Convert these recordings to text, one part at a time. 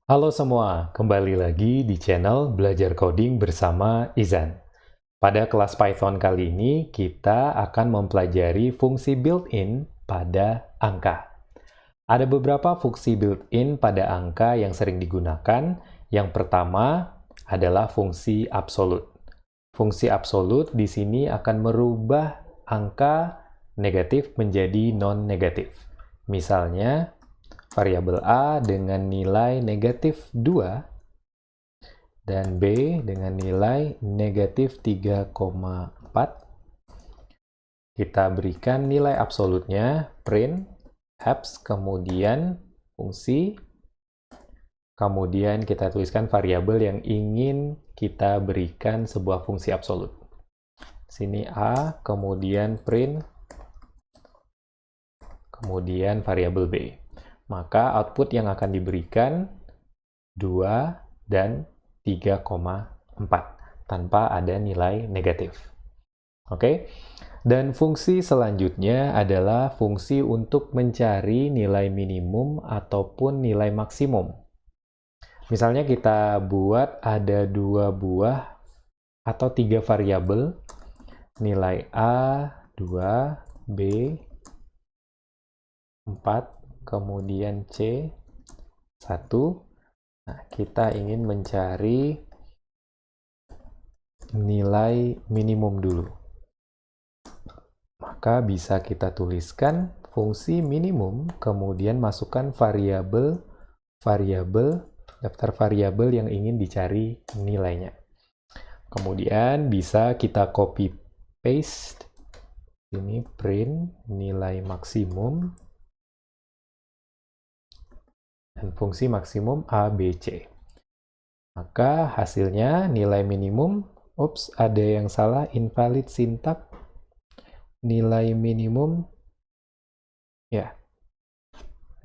Halo semua, kembali lagi di channel Belajar Coding bersama Izan. Pada kelas Python kali ini, kita akan mempelajari fungsi built-in pada angka. Ada beberapa fungsi built-in pada angka yang sering digunakan. Yang pertama adalah fungsi absolut. Fungsi absolut di sini akan merubah angka negatif menjadi non-negatif. Misalnya, variabel A dengan nilai negatif 2 dan B dengan nilai negatif 3,4. Kita berikan nilai absolutnya, print, habs, kemudian fungsi, kemudian kita tuliskan variabel yang ingin kita berikan sebuah fungsi absolut. Sini A, kemudian print, kemudian variabel B. Maka output yang akan diberikan 2 dan 3,4 tanpa ada nilai negatif. Oke. Dan fungsi selanjutnya adalah fungsi untuk mencari nilai minimum ataupun nilai maksimum. Misalnya kita buat ada 2 buah atau 3 variabel, nilai A 2, B 4, kemudian C 1. Nah, kita ingin mencari nilai minimum dulu. Maka bisa kita tuliskan fungsi minimum, kemudian masukkan daftar variabel yang ingin dicari nilainya. Kemudian bisa kita copy paste, ini print nilai maksimum, dan fungsi maksimum A, B, C. Maka hasilnya nilai minimum, ada yang salah, invalid syntax, nilai minimum, ya,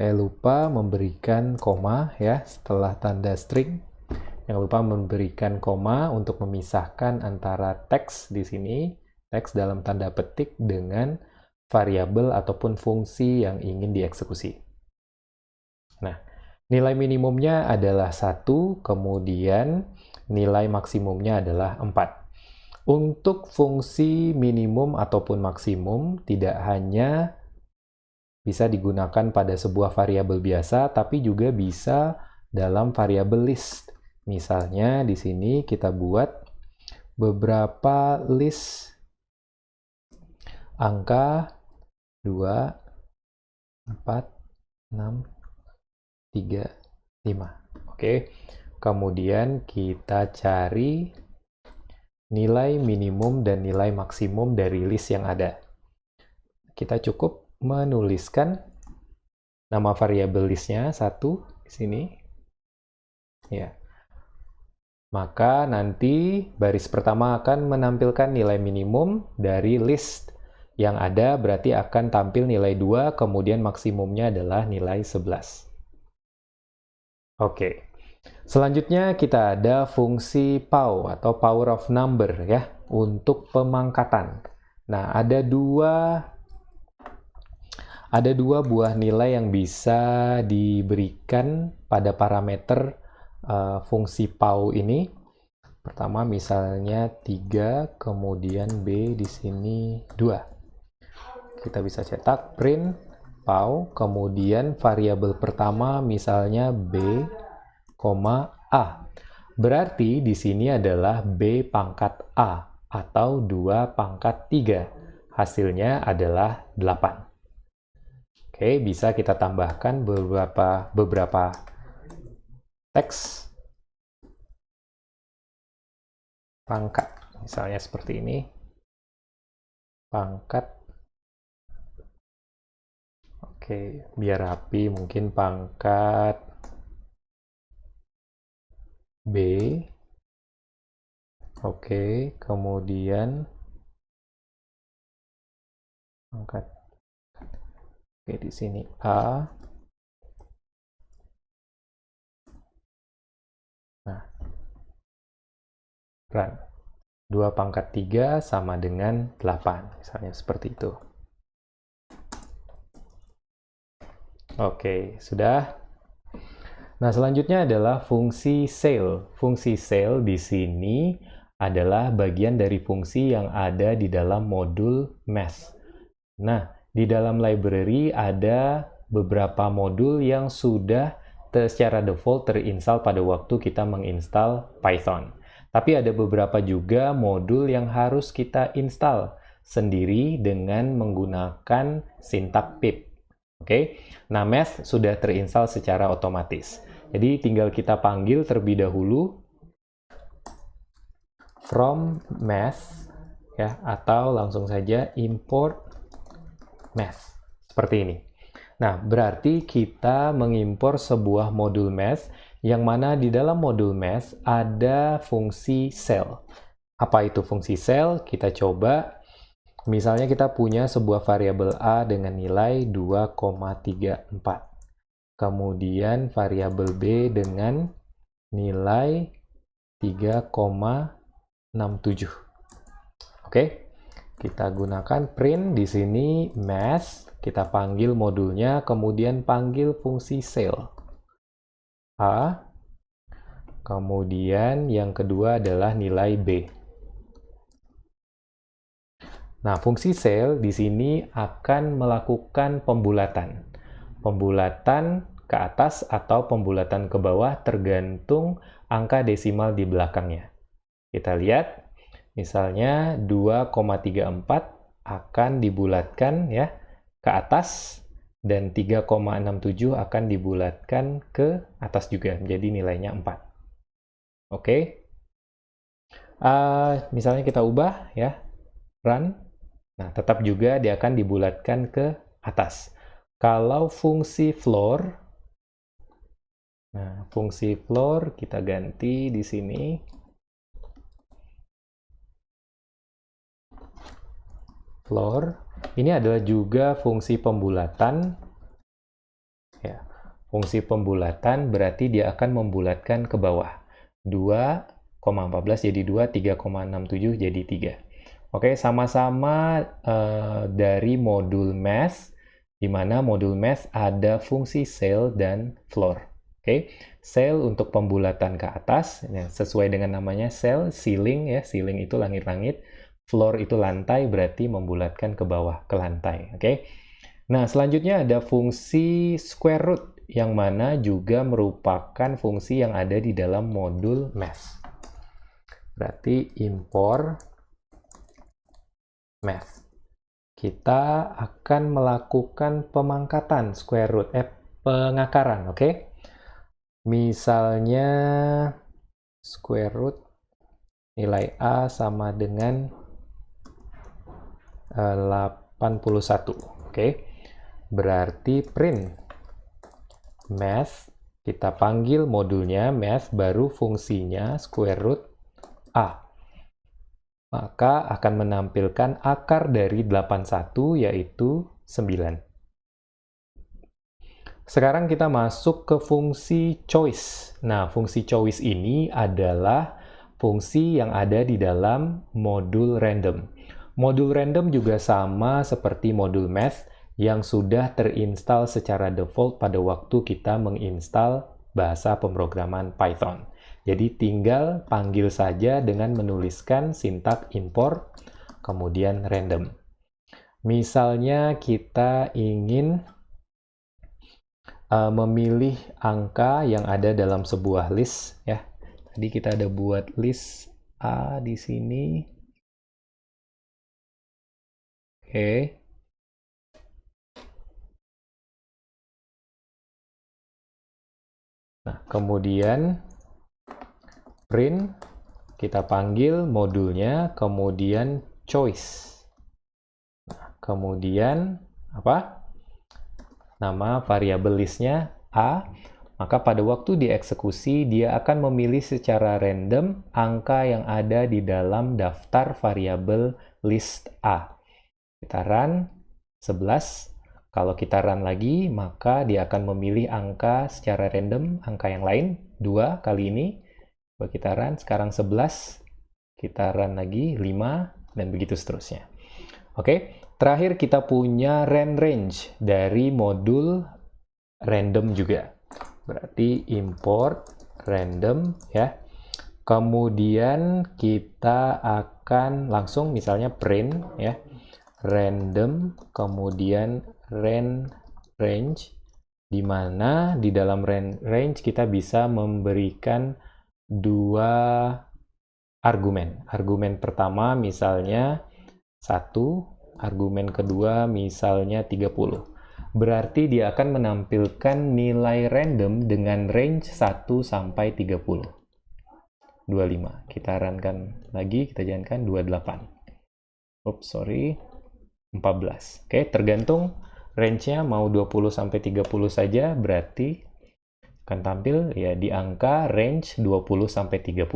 saya lupa memberikan koma ya setelah tanda string. Jangan lupa memberikan koma untuk memisahkan antara teks di sini, teks dalam tanda petik dengan variabel ataupun fungsi yang ingin dieksekusi. Nah, nilai minimumnya adalah 1, kemudian nilai maksimumnya adalah 4. Untuk fungsi minimum ataupun maksimum tidak hanya bisa digunakan pada sebuah variabel biasa, tapi juga bisa dalam variabel list. Misalnya di sini kita buat beberapa list angka 2, 4, 6, 3, 5. Oke. Kemudian kita cari nilai minimum dan nilai maksimum dari list yang ada. Kita cukup menuliskan nama variabel listnya 1 di sini. Ya. Maka nanti baris pertama akan menampilkan nilai minimum dari list yang ada, berarti akan tampil nilai 2, kemudian maksimumnya adalah nilai 11. Oke. Selanjutnya kita ada fungsi POW atau power of number ya, untuk pemangkatan. Nah, ada dua buah nilai yang bisa diberikan pada parameter fungsi POW ini. Pertama misalnya 3, kemudian B di sini 2. Kita bisa cetak print POW, kemudian variabel pertama misalnya B, A. Berarti di sini adalah B pangkat A atau 2 pangkat 3. Hasilnya adalah 8. Oke, bisa kita tambahkan beberapa teks pangkat, misalnya seperti ini, pangkat, oke, biar rapi mungkin pangkat B, oke, kemudian pangkat, oke, di sini A, nah, run. 2 pangkat 3 sama dengan 8, misalnya seperti itu. Oke, sudah. Nah, selanjutnya adalah fungsi cell. Fungsi cell di sini adalah bagian dari fungsi yang ada di dalam modul math. Nah, di dalam library ada beberapa modul yang sudah secara default terinstall pada waktu kita menginstal Python. Tapi ada beberapa juga modul yang harus kita install sendiri dengan menggunakan sintak pip. Oke, nah math sudah terinstall secara otomatis. Jadi tinggal kita panggil terlebih dahulu from math ya, atau langsung saja import math seperti ini. Nah, berarti kita mengimpor sebuah modul math yang mana di dalam modul math ada fungsi cell. Apa itu fungsi cell? Kita coba. Misalnya kita punya sebuah variabel A dengan nilai 2,34. Kemudian variabel B dengan nilai 3,67. Oke, kita gunakan print di sini math, kita panggil modulnya, kemudian panggil fungsi cell A, kemudian yang kedua adalah nilai B. Nah, fungsi cell di sini akan melakukan pembulatan. Pembulatan ke atas atau pembulatan ke bawah tergantung angka desimal di belakangnya. Kita lihat, misalnya 2,34 akan dibulatkan ya ke atas dan 3,67 akan dibulatkan ke atas juga, menjadi nilainya 4. Oke. Misalnya kita ubah ya, run. Nah, tetap juga dia akan dibulatkan ke atas. Kalau fungsi floor, nah, fungsi floor kita ganti di sini. Floor, ini adalah juga fungsi pembulatan. Ya, fungsi pembulatan berarti dia akan membulatkan ke bawah. 2,14 jadi 2, 3,67 jadi 3. Oke, sama-sama dari modul math, di mana modul math ada fungsi cell dan floor. Oke, cell untuk pembulatan ke atas, ya, sesuai dengan namanya cell, ceiling ya, ceiling itu langit-langit, floor itu lantai, berarti membulatkan ke bawah, ke lantai. Oke, nah selanjutnya ada fungsi square root, yang mana juga merupakan fungsi yang ada di dalam modul math. Berarti import math. Kita akan melakukan pemangkatan square root, pengakaran, oke? Misalnya square root nilai A sama dengan 81, oke? Berarti print math, kita panggil modulnya math, baru fungsinya square root A. Maka akan menampilkan akar dari 81, yaitu 9. Sekarang kita masuk ke fungsi choice. Nah, fungsi choice ini adalah fungsi yang ada di dalam modul random. Modul random juga sama seperti modul math yang sudah terinstall secara default pada waktu kita menginstal bahasa pemrograman Python. Jadi tinggal panggil saja dengan menuliskan sintak import, kemudian random. Misalnya kita ingin memilih angka yang ada dalam sebuah list ya. Tadi kita ada buat list A di sini. Oke. Nah, kemudian print, kita panggil modulnya, kemudian choice. Nah, kemudian apa? Nama variabel listnya A, maka pada waktu dieksekusi, dia akan memilih secara random angka yang ada di dalam daftar variabel list A. Kita run 11. Kalau kita run lagi, maka dia akan memilih angka secara random, angka yang lain, 2 kali ini. Coba kita run, sekarang 11, kita run lagi 5, dan begitu seterusnya. Oke, terakhir kita punya range dari modul random juga. Berarti import random ya. Kemudian kita akan langsung misalnya print ya. Random, kemudian range, di mana di dalam range kita bisa memberikan dua argumen. Argumen pertama misalnya 1, argumen kedua misalnya 30. Berarti dia akan menampilkan nilai random dengan range 1 sampai 30. 25. Kita runkan lagi, kita jalankan 28. Oops, sorry. 14. Oke, tergantung range-nya mau 20 sampai 30 saja, berarti akan tampil ya di angka range 20 sampai 30.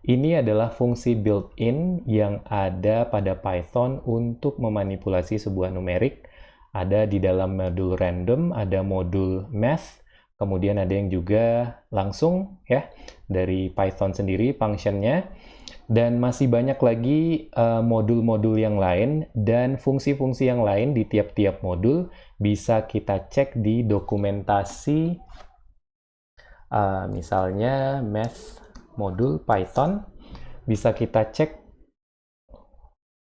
Ini adalah fungsi built-in yang ada pada Python untuk memanipulasi sebuah numerik. Ada di dalam modul random, ada modul math, kemudian ada yang juga langsung ya dari Python sendiri function-nya, dan masih banyak lagi modul-modul yang lain dan fungsi-fungsi yang lain di tiap-tiap modul bisa kita cek di dokumentasi, misalnya math modul Python, bisa kita cek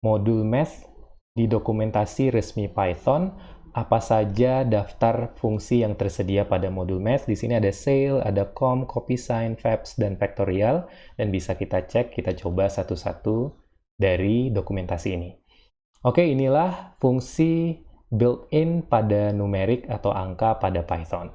modul math di dokumentasi resmi Python, apa saja daftar fungsi yang tersedia pada modul math. Di sini ada cell, ada com, copy sign, fabs, dan factorial, dan bisa kita cek, kita coba satu-satu dari dokumentasi ini. Oke, inilah fungsi built-in pada numerik atau angka pada Python.